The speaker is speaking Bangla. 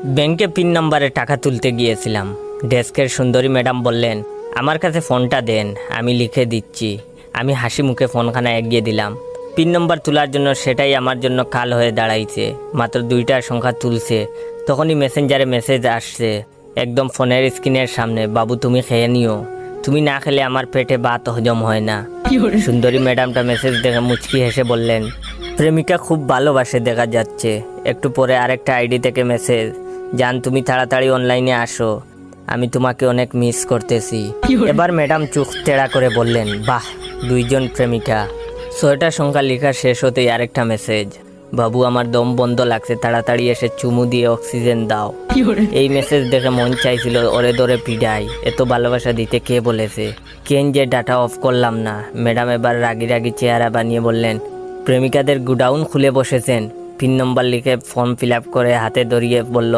ব্যাংকে পিন নাম্বারে টাকা তুলতে গিয়েছিলাম। ডেস্কের সুন্দরী ম্যাডাম বললেন, আমার কাছে ফোনটা দেন, আমি লিখে দিচ্ছি। আমি হাসি মুখে ফোনখানা এগিয়ে দিলাম। পিন নম্বর তোলার জন্য সেটাই আমার জন্য কাল হয়ে দাঁড়াইছে। মাত্র 2টা সংখ্যা তুলছে, তখনই মেসেঞ্জারে মেসেজ আসছে একদম ফোনের স্ক্রিনের সামনে, বাবু তুমি খেয়ে নিও, তুমি না খেলে আমার পেটে ভাত হজম হয় না। সুন্দরী ম্যাডামটা মেসেজ দেখে মুচকি হেসে বললেন, প্রেমিকা খুব ভালোবাসে দেখা যাচ্ছে। একটু পরে আরেকটা আইডি থেকে মেসেজ, জান তুমি তাড়াতাড়ি অনলাইনে আসো, আমি তোমাকে অনেক মিস করতেছি। এবার ম্যাডাম চোখ তেড়া করে বললেন, বাহ, 2জন প্রেমিকা। 6টা সংখ্যা লেখা শেষ হতেই আরেকটা মেসেজ, বাবু আমার দম বন্ধ লাগছে, তাড়াতাড়ি এসে চুমু দিয়ে অক্সিজেন দাও। এই মেসেজ দেখে মন চাইছিল ওরে ধরে পিডাই, এত ভালোবাসা দিতে কে বলেছে? কেন যে ডাটা অফ করলাম না। ম্যাডাম এবার রাগি রাগি চেহারা বানিয়ে বললেন, প্রেমিকাদের গুডাউন খুলে বসেছেন। পিন নম্বর লিখে ফর্ম ফিল আপ করে হাতে ধরিয়ে বলল,